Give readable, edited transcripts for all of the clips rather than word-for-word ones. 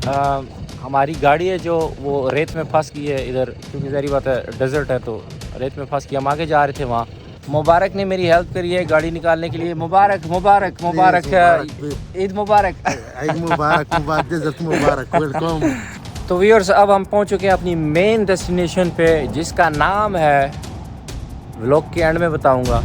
हमारी गाड़ी है जो वो रेत में फंस गई है इधर, क्योंकि ज़ाहिर बात है डेजर्ट है तो रेत में फंस गई। हम आगे जा रहे थे वहाँ। मुबारक ने मेरी हेल्प करी है गाड़ी निकालने के लिए। मुबारक मुबारक मुबारक, ईद मुबारक। ईद मुबारक, मुबारक मुबारक, वेलकम। तो व्यूअर्स अब हम पहुँच चुके हैं अपनी मेन डेस्टिनेशन पे, जिसका नाम है, व्लॉग के एंड में बताऊँगा।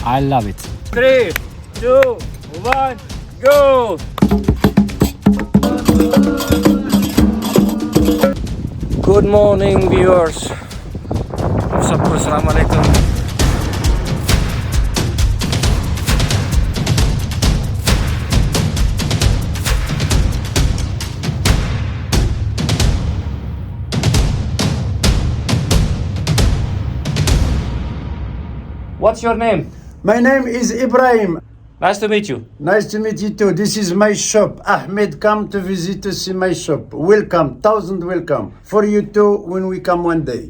I love it. 3, 2, 1, go! Good morning viewers. सबको अस्सलाम वालेकुम। What's your name? My name is Ibrahim. Nice to meet you. Nice to meet you too. This is my shop. Ahmed, come to visit to see my shop. Welcome, thousand welcome. For you too when we come one day.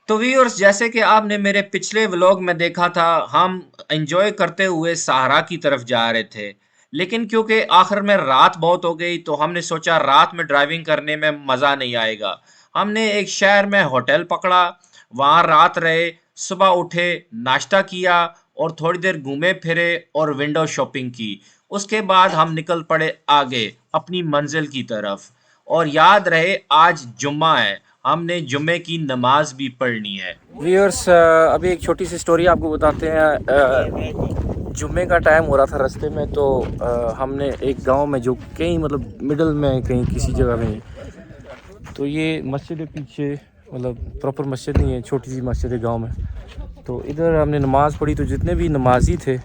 तो viewers, जैसे कि आपने मेरे पिछले vlog में देखा था, हम एंजॉय करते हुए सहारा की तरफ जा रहे थे, लेकिन क्योंकि आखिर में रात बहुत हो गई तो हमने सोचा रात में ड्राइविंग करने में मज़ा नहीं आएगा। हमने एक शहर में होटल पकड़ा, वहाँ रात रहे, सुबह उठे, नाश्ता किया और थोड़ी देर घूमे फिरे और विंडो शॉपिंग की। उसके बाद हम निकल पड़े आगे अपनी मंजिल की तरफ। और याद रहे आज जुम्मा है, हमने जुम्मे की नमाज भी पढ़नी है। व्यूअर्स, अभी एक छोटी सी स्टोरी आपको बताते हैं। जुम्मे का टाइम हो रहा था रास्ते में, तो हमने एक गांव में जो कहीं मतलब मिडल में कहीं किसी जगह में, तो ये मस्जिद है पीछे, मतलब प्रॉपर मस्जिद नहीं है, छोटी सी मस्जिद है गांव में। तो इधर हमने नमाज़ पढ़ी, तो जितने भी नमाजी थे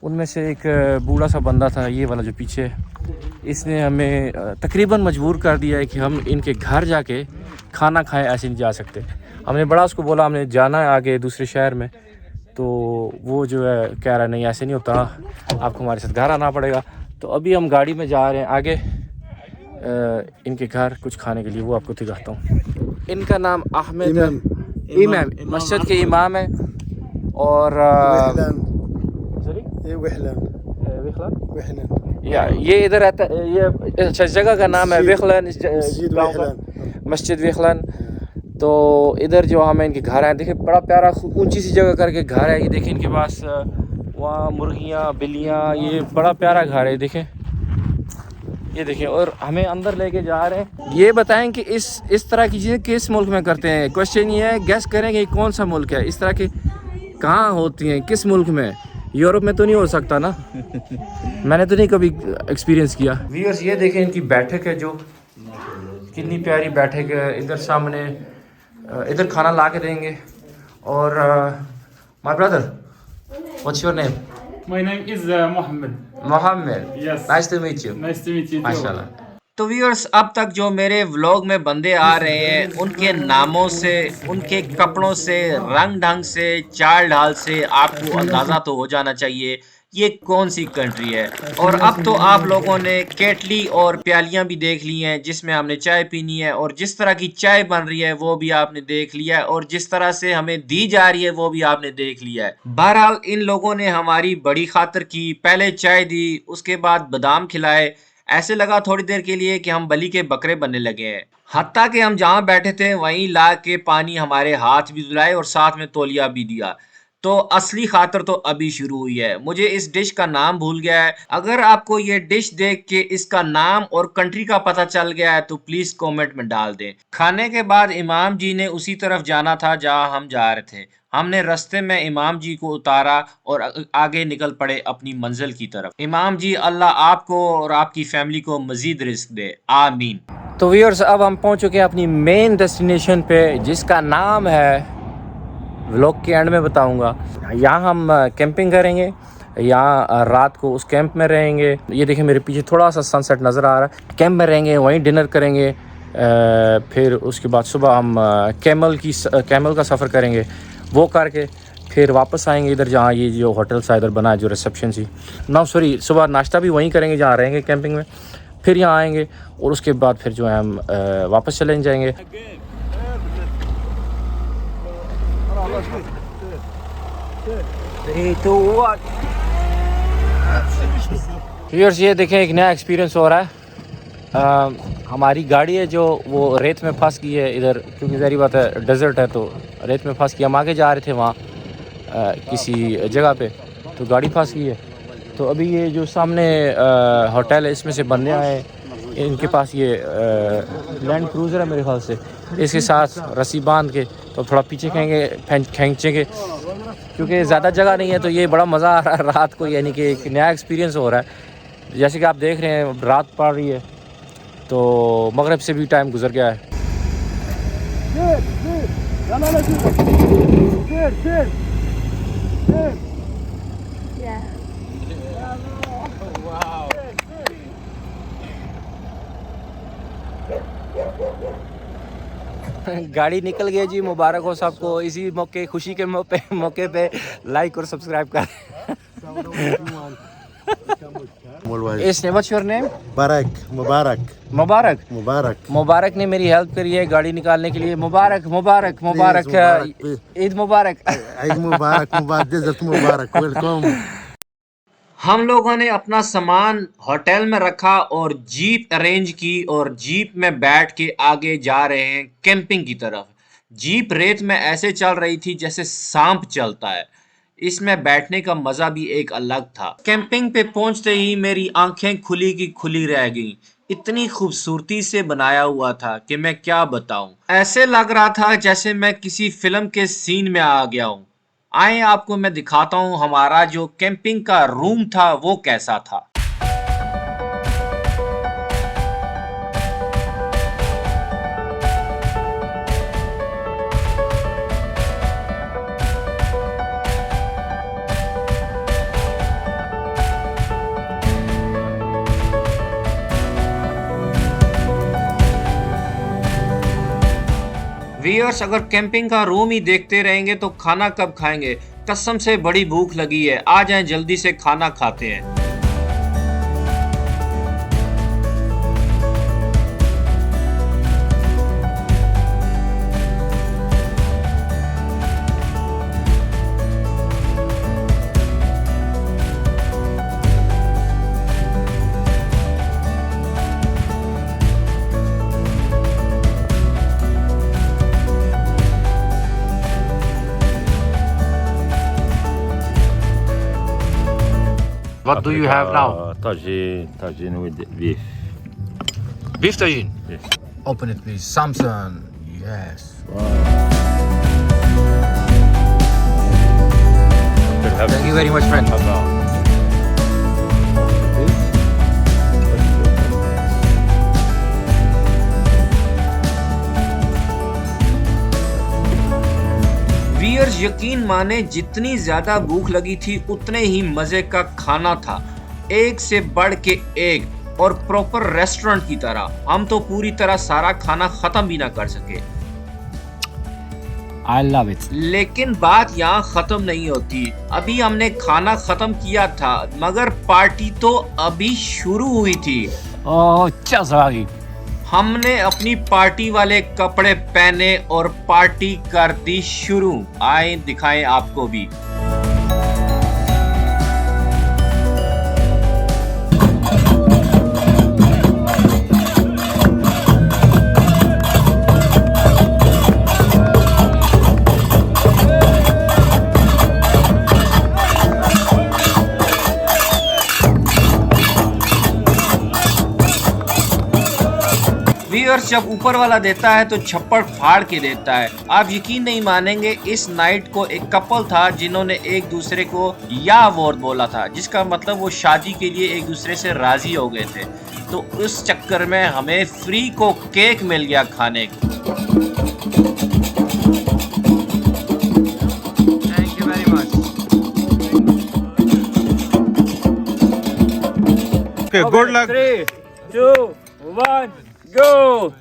उनमें से एक बूढ़ा सा बंदा था, ये वाला जो पीछे है, इसने हमें तकरीबन मजबूर कर दिया है कि हम इनके घर जाके खाना खाएं, ऐसे नहीं जा सकते। हमने बड़ा उसको बोला हमने जाना है आगे दूसरे शहर में, तो वो जो है कह रहा है नहीं ऐसे नहीं होता, आपको हमारे साथ घर आना पड़ेगा। तो अभी हम गाड़ी में जा रहे हैं आगे इनके घर कुछ खाने के लिए, वो आपको दिखाता हूँ। इनका नाम अहमद, इमाम मस्जिद के इमाम है। और या ये इधर रहता है, ये जगह का नाम है वेखलन, मस्जिद वेखलन। तो इधर जो हमें इनके घर हैं, देखिए बड़ा प्यारा ऊंची सी जगह करके घर है। ये देखिए इनके पास वहाँ मुर्गियाँ बिल्लियाँ, ये बड़ा प्यारा घर है, देखें ये देखें। और हमें अंदर लेके जा रहे हैं। ये बताएं कि इस तरह की चीज़ें किस मुल्क में करते हैं। क्वेश्चन ये है, गेस करें कि कौन सा मुल्क है, इस तरह की कहाँ होती हैं, किस मुल्क में। यूरोप में तो नहीं हो सकता ना। मैंने तो नहीं कभी एक्सपीरियंस किया। व्यूअर्स, ये देखें इनकी बैठक है, जो कितनी प्यारी बैठक है। इधर सामने इधर खाना ला के देंगे। और my brother, what's your name? My name is Mohammed. Mohammed. Yes. Nice to meet you. Nice to meet you too. माशाल्लाह। तो व्यूअर्स, अब तक जो मेरे व्लॉग में बंदे आ रहे हैं, उनके नामों से, उनके कपड़ों से, रंग ढंग से, चाल ढाल से आपको अंदाज़ा तो हो जाना चाहिए ये कौन सी कंट्री है। और अब तो आप लोगों ने केटली और प्यालियां भी देख ली हैं जिसमें हमने चाय पीनी है, और जिस तरह की चाय बन रही है वो भी आपने देख लिया है, और जिस तरह से हमें दी जा रही है वो भी आपने देख लिया है। बहरहाल इन लोगों ने हमारी बड़ी खातिर की, पहले चाय दी, उसके बाद बादाम खिलाए। ऐसे लगा थोड़ी देर के लिए कि हम बलि के बकरे बनने लगे हैं। हत्ता कि हम जहाँ बैठे थे वहीं ला के पानी हमारे हाथ भी धुलाए और साथ में तौलिया भी दिया। तो असली खातर तो अभी शुरू हुई है। मुझे इस डिश का नाम भूल गया है। अगर आपको ये डिश देख के इसका नाम और कंट्री का पता चल गया है तो प्लीज कमेंट में डाल दें। खाने के बाद इमाम जी ने उसी तरफ जाना था जहां हम जा रहे थे। हमने रास्ते में इमाम जी को उतारा और आगे निकल पड़े अपनी मंजिल की तरफ। इमाम जी, अल्लाह आपको और आपकी फैमिली को मजीद रिस्क दे, आमीन। तो व्यूअर्स, अब हम पहुंच चुके हैं अपनी मेन डेस्टिनेशन पे, जिसका नाम है, व्लॉग के एंड में बताऊंगा। यहाँ हम कैंपिंग करेंगे, यहाँ रात को उस कैंप में रहेंगे। ये देखें मेरे पीछे थोड़ा सा सनसेट नज़र आ रहा है। कैंप में रहेंगे, वहीं डिनर करेंगे। फिर उसके बाद सुबह हम कैमल का सफ़र करेंगे। वो करके फिर वापस आएंगे इधर जहाँ ये जो होटल सा इधर बना है जो रिसेप्शन सी ना सॉरी सुबह नाश्ता भी वहीं करेंगे जहाँ रहेंगे कैंपिंग में, फिर यहाँ आएंगे और उसके बाद फिर जो है हम वापस चले जाएंगे। व्यूअर्स ये देखें एक नया एक्सपीरियंस हो रहा है। हमारी गाड़ी है जो वो रेत में फंस गई है इधर, क्योंकि ज़ाहिर बात है डेजर्ट है तो रेत में फंस गई। हम आगे जा रहे थे वहाँ किसी जगह पे तो गाड़ी फंस गई है। तो अभी ये जो सामने होटल है इसमें से बंदे आए, इनके पास ये लैंड क्रूज़र है मेरे ख्याल से, इसके साथ रस्सी बांध के तो थोड़ा पीछे खींचेंगे क्योंकि ज़्यादा जगह नहीं है। तो ये बड़ा मज़ा आ रहा है रात को, यानी कि एक नया एक्सपीरियंस हो रहा है। जैसे कि आप देख रहे हैं रात पड़ रही है तो मगरिब से भी टाइम गुजर गया है। गाड़ी निकल गई जी, मुबारक हो सबको। इसी मौके खुशी के मौके पे लाइक और सब्सक्राइब करें। What's your name? मुबारक ने मेरी हेल्प करी है गाड़ी निकालने के लिए। मुबारक ईद मुबारक। वेलकम। हम लोगों ने अपना सामान होटल में रखा और जीप अरेंज की और जीप में बैठ के आगे जा रहे हैं कैंपिंग की तरफ। जीप रेत में ऐसे चल रही थी जैसे सांप चलता है। इसमें बैठने का मजा भी एक अलग था। कैंपिंग पे पहुंचते ही मेरी आंखें खुली की खुली रह गईं। इतनी खूबसूरती से बनाया हुआ था कि मैं क्या बताऊं। ऐसे लग रहा था जैसे मैं किसी फिल्म के सीन में आ गया हूं। आए आपको मैं दिखाता हूं हमारा जो कैंपिंग का रूम था वो कैसा था। व्यूअर्स, अगर कैंपिंग का रूम ही देखते रहेंगे तो खाना कब खाएंगे। कसम से बड़ी भूख लगी है, आ जाएं जल्दी से खाना खाते हैं। What do you have now? Tagine with beef. Beef tagine. Yes. Open it please. Samson. Yes. Thank you very much, friend. Viewers, यकीन माने जितनी ज्यादा भूख लगी थी उतने ही मजे का खाना था, एक से बढ़ के एक और प्रॉपर रेस्टोरेंट की तरह। हम तो पूरी तरह सारा खाना खत्म भी ना कर सके। I love it. लेकिन बात यहाँ खत्म नहीं होती। अभी हमने खाना खत्म किया था मगर पार्टी तो अभी शुरू हुई थी। Oh, चल सवागी। हमने अपनी पार्टी वाले कपड़े पहने और पार्टी कर दी शुरू। आए दिखाएं आपको भी। व्यूअर्स, जब ऊपर वाला देता है तो छप्पड़ फाड़ के देता है। आप यकीन नहीं मानेंगे, इस नाइट को एक कपल था जिन्होंने एक दूसरे को या वर्ड बोला था, जिसका मतलब वो शादी के लिए एक दूसरे से राजी हो गए थे। तो उस चक्कर में हमें फ्री को केक मिल गया खाने को। Thank you very much. Okay, good luck. 3, 2, 1, go!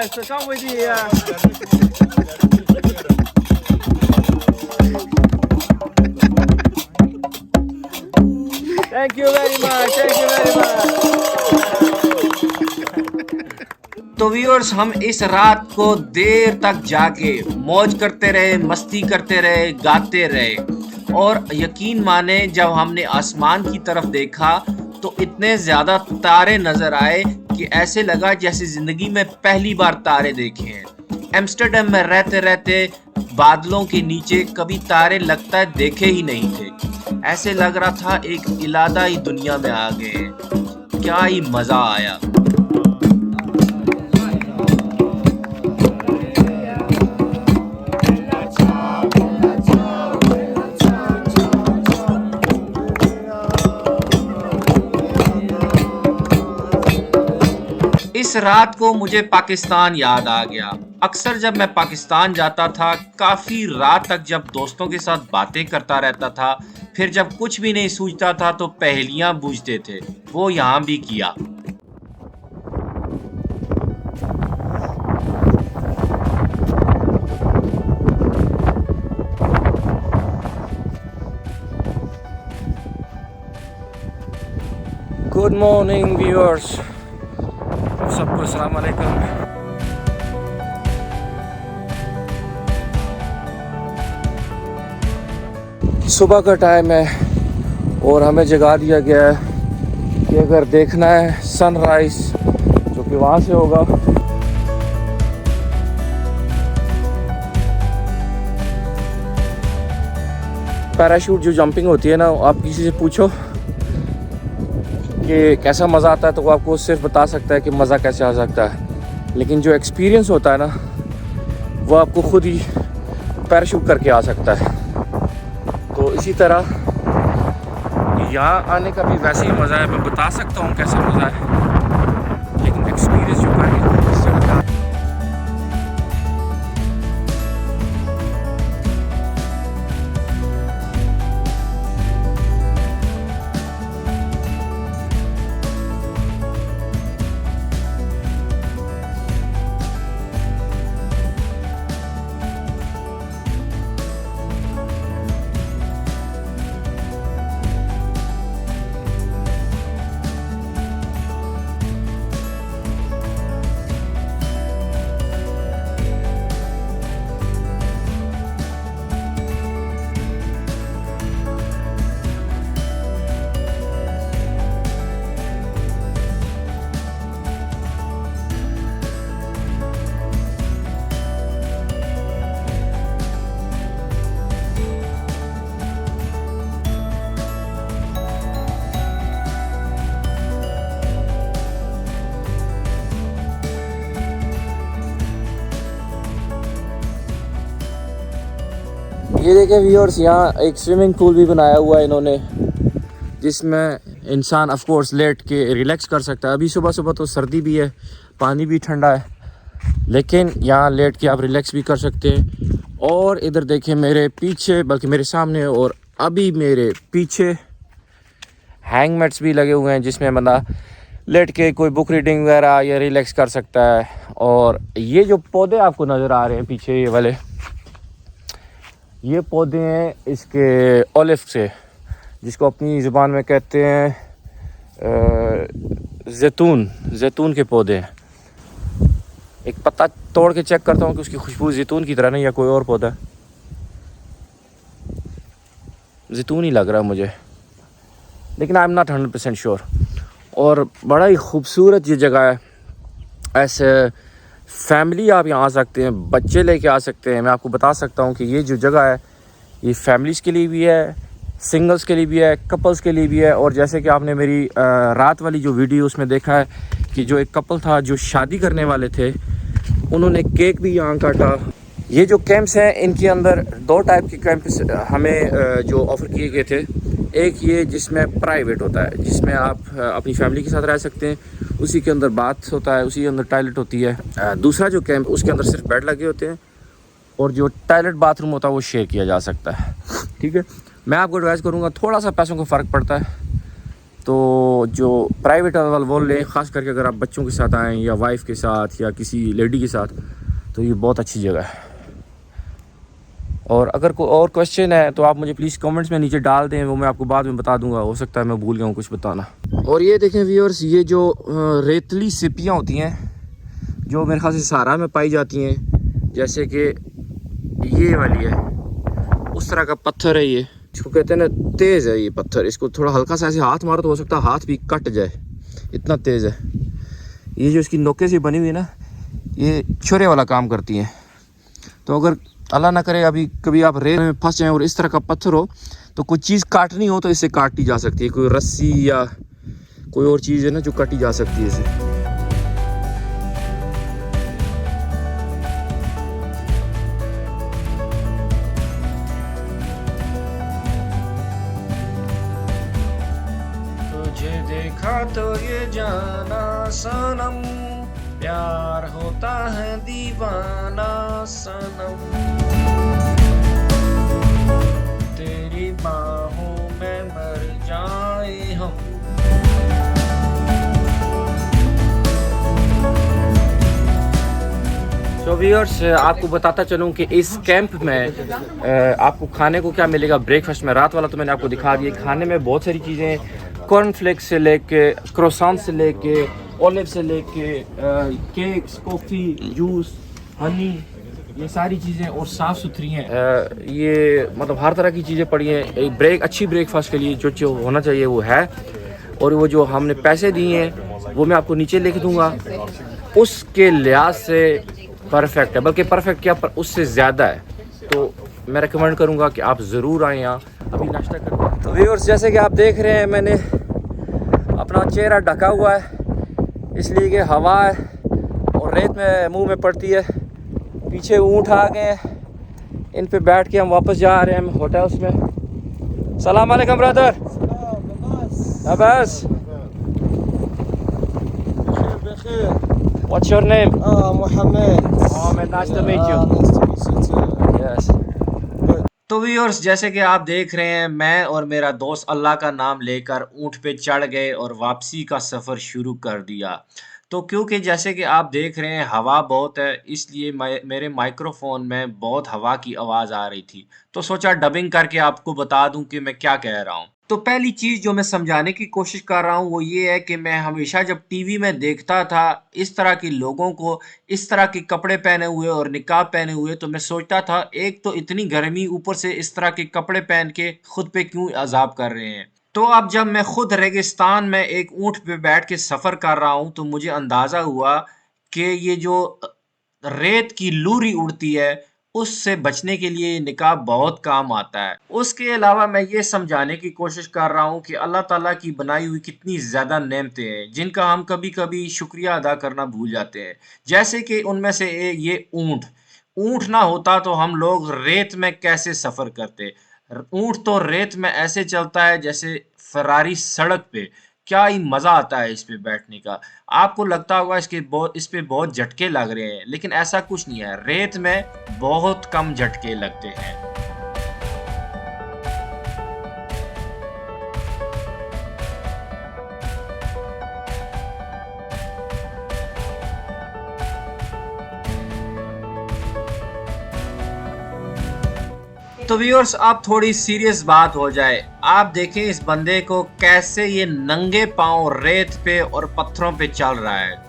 Yes, so come with you. Thank you very much. Thank you very much. तो व्यूअर्स, हम इस रात को देर तक जाके मौज करते रहे, मस्ती करते रहे, गाते रहे। और यकीन माने, जब हमने आसमान की तरफ देखा तो इतने ज़्यादा तारे नज़र आए कि ऐसे लगा जैसे ज़िंदगी में पहली बार तारे देखे हैं। एम्स्टर्डम में रहते रहते बादलों के नीचे कभी तारे लगता है देखे ही नहीं थे। ऐसे लग रहा था एक इलादाई दुनिया में आ गए हैं। क्या ही मज़ा आया। इस रात को मुझे पाकिस्तान याद आ गया। अक्सर जब मैं पाकिस्तान जाता था, काफ़ी रात तक जब दोस्तों के साथ बातें करता रहता था, फिर जब कुछ भी नहीं सूझता था तो पहेलियां बूझते थे। वो यहाँ भी किया। गुड मॉर्निंग व्यूअर्स, सबको अस्सलाम वालेकुम। सुबह का टाइम है और हमें जगा दिया गया है कि अगर देखना है सनराइज जो कि वहाँ से होगा। पैराशूट जो जंपिंग होती है ना, आप किसी से पूछो कि कैसा मज़ा आता है तो वो आपको सिर्फ बता सकता है कि मज़ा कैसे आ सकता है, लेकिन जो एक्सपीरियंस होता है ना, वो आपको खुद ही पैराशूट करके आ सकता है। तो इसी तरह यहाँ आने का भी वैसे ही मज़ा है। मैं बता सकता हूँ कैसा मज़ा है, लेकिन एक्सपीरियंस जो करके इससे बता। ये देखें व्यूअर्स, यहाँ एक स्विमिंग पूल भी बनाया हुआ है इन्होंने, जिसमें इंसान ऑफ कोर्स लेट के रिलैक्स कर सकता है। अभी सुबह सुबह तो सर्दी भी है, पानी भी ठंडा है, लेकिन यहाँ लेट के आप रिलैक्स भी कर सकते हैं। और इधर देखें मेरे पीछे, बल्कि मेरे सामने और अभी मेरे पीछे हैंग मैट्स भी लगे हुए हैं, जिसमें बंदा लेट के कोई बुक रीडिंग वगैरह या रिलैक्स कर सकता है। और ये जो पौधे आपको नज़र आ रहे हैं पीछे, ये वाले, ये पौधे हैं इसके ओलिव से, जिसको अपनी ज़ुबान में कहते हैं जैतून के पौधे हैं। एक पत्ता तोड़ के चेक करता हूँ कि उसकी खुशबू जैतून की तरह नहीं या कोई और पौधा है। जैतून ही लग रहा है मुझे, लेकिन आई एम नॉट 100% श्योर। और बड़ा ही खूबसूरत ये जगह है। ऐसे फैमिली आप यहाँ आ सकते हैं, बच्चे लेके आ सकते हैं। मैं आपको बता सकता हूँ कि ये जो जगह है, ये फैमिलीज़ के लिए भी है, सिंगल्स के लिए भी है, कपल्स के लिए भी है। और जैसे कि आपने मेरी रात वाली जो वीडियो उसमें देखा है कि जो एक कपल था जो शादी करने वाले थे, उन्होंने केक भी यहाँ काटा। ये जो कैंप्स हैं, इनके अंदर दो टाइप के कैंप्स हमें जो ऑफ़र किए गए थे। एक ये जिसमें प्राइवेट होता है, जिसमें आप अपनी फैमिली के साथ रह सकते हैं, उसी के अंदर बाथ होता है, उसी के अंदर टॉयलेट होती है। दूसरा जो कैंप, उसके अंदर सिर्फ बेड लगे होते हैं और जो टॉयलेट बाथरूम होता है वो शेयर किया जा सकता है। ठीक है, मैं आपको एडवाइस करूँगा, थोड़ा सा पैसों का फ़र्क पड़ता है, तो जो प्राइवेट वाला वो लें, ख़ास करके अगर आप बच्चों के साथ आएँ या वाइफ के साथ या किसी लेडी के साथ, तो ये बहुत अच्छी जगह है। और अगर कोई और क्वेश्चन है तो आप मुझे प्लीज़ कमेंट्स में नीचे डाल दें, वो मैं आपको बाद में बता दूंगा। हो सकता है मैं भूल गया हूँ कुछ बताना। और ये देखें व्यूअर्स, ये जो रेतली सिपियाँ होती हैं जो मेरे ख्याल से सहारा में पाई जाती हैं, जैसे कि ये वाली है, उस तरह का पत्थर है ये, जिसको कहते हैं ना तेज़ है ये पत्थर। इसको थोड़ा हल्का सा ऐसे हाथ मारो तो हो सकता है हाथ भी कट जाए, इतना तेज़ है ये। जो इसकी नोके से बनी हुई है ना, ये छुरे वाला काम करती हैं। तो अगर अल्लाह ना करे अभी कभी आप रेत में फंस जाएं और इस तरह का पत्थर हो, तो कोई चीज़ काटनी हो तो इससे काटी जा सकती है, कोई रस्सी या कोई और चीज़ है ना जो काटी जा सकती है इसे। तुझे देखा तो ये जाना सनम, प्यार होता है दीवाना सनम, तेरी बाहों में मर जाए हम। तो व्यूअर्स, आपको बताता चलूं कि इस कैंप में आपको खाने को क्या मिलेगा ब्रेकफास्ट में। रात वाला तो मैंने आपको दिखा दिया। खाने में बहुत सारी चीज़ें हैं, कॉर्नफ्लेक्स से लेके क्रोसान से लेके ऑलिव से लेके केक्स, कॉफ़ी, जूस, हनी, ये सारी चीज़ें और साफ़ सुथरी हैं। ये मतलब हर तरह की चीज़ें पड़ी हैं। एक अच्छी ब्रेकफास्ट के लिए जो होना चाहिए वो है। और वो जो हमने पैसे दिए हैं वो मैं आपको नीचे लिख दूँगा, उसके लिहाज से परफेक्ट है, बल्कि परफेक्ट क्या, पर उससे ज़्यादा है। तो मैं रिकमेंड करूँगा कि आप ज़रूर आएँ यहाँ। अभी नाश्ता करते हैं। तो व्यूअर्स, जैसे कि आप देख रहे हैं, मैंने अपना चेहरा ढका हुआ है इसलिए कि हवा है और रेत में मुंह में पड़ती है। पीछे ऊँट आ गए हैं, इन पे बैठ के हम वापस जा रहे हैं होटल्स में। सलाम अलैकुम brother. Abbas, what's your name? Mohammed. Mohammed, nice to meet you. Nice to meet you too. Yes. तो व्यूअर्स, जैसे कि आप देख रहे हैं, मैं और मेरा दोस्त अल्लाह का नाम लेकर ऊँट पे चढ़ गए और वापसी का सफ़र शुरू कर दिया। तो क्योंकि जैसे कि आप देख रहे हैं हवा बहुत है, इसलिए मेरे माइक्रोफोन में बहुत हवा की आवाज़ आ रही थी। तो सोचा डबिंग करके आपको बता दूं कि मैं क्या कह रहा हूं। तो पहली चीज़ जो मैं समझाने की कोशिश कर रहा हूं वो ये है कि मैं हमेशा जब टीवी में देखता था इस तरह के लोगों को इस तरह के कपड़े पहने हुए और निकाब पहने हुए, तो मैं सोचता था एक तो इतनी गर्मी, ऊपर से इस तरह के कपड़े पहन के खुद पे क्यों अजाब कर रहे हैं। तो अब जब मैं खुद रेगिस्तान में एक ऊँट पे बैठ के सफ़र कर रहा हूँ तो मुझे अंदाज़ा हुआ कि ये जो रेत की लूरी उड़ती है उससे बचने के लिए निकाब बहुत काम आता है। उसके अलावा मैं ये समझाने की कोशिश कर रहा हूँ कि अल्लाह ताला की बनाई हुई कितनी ज़्यादा नेमतें हैं जिनका हम कभी कभी शुक्रिया अदा करना भूल जाते हैं। जैसे कि उनमें से ये ऊँट ना होता तो हम लोग रेत में कैसे सफ़र करते। ऊँट तो रेत में ऐसे चलता है जैसे फरारी सड़क पे। क्या ही मज़ा आता है इस पे बैठने का। आपको लगता होगा इस पे बहुत झटके लग रहे हैं, लेकिन ऐसा कुछ नहीं है। रेत में बहुत कम झटके लगते हैं। तो व्यूअर्स, अब थोड़ी सीरियस बात हो जाए। आप देखें इस बंदे को कैसे ये नंगे पांव रेत पे और पत्थरों पे चल रहा है।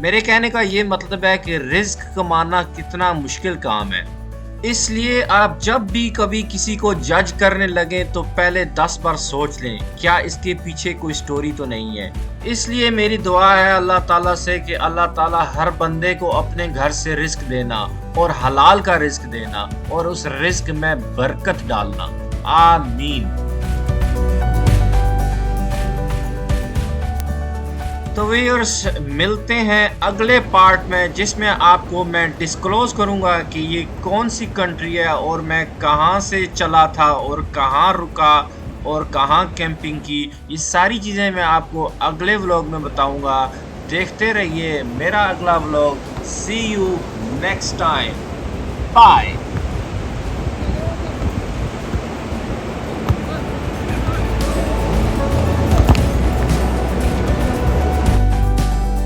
मेरे कहने का ये मतलब है कि रिस्क कमाना कितना मुश्किल काम है। इसलिए आप जब भी कभी किसी को जज करने लगे तो पहले 10 बार सोच लें क्या इसके पीछे कोई स्टोरी तो नहीं है। इसलिए मेरी दुआ है अल्लाह ताला से कि अल्लाह ताला हर बंदे को अपने घर से रिस्क देना और हलाल का रिस्क देना और उस रिस्क में बरकत डालना। आमीन। तो व्यूअर्स, मिलते हैं अगले पार्ट में जिसमें आपको मैं डिस्क्लोज करूंगा कि ये कौन सी कंट्री है और मैं कहां से चला था और कहां रुका और कहां कैंपिंग की। ये सारी चीज़ें मैं आपको अगले व्लॉग में बताऊंगा। देखते रहिए मेरा अगला vlog. See you next time. Bye.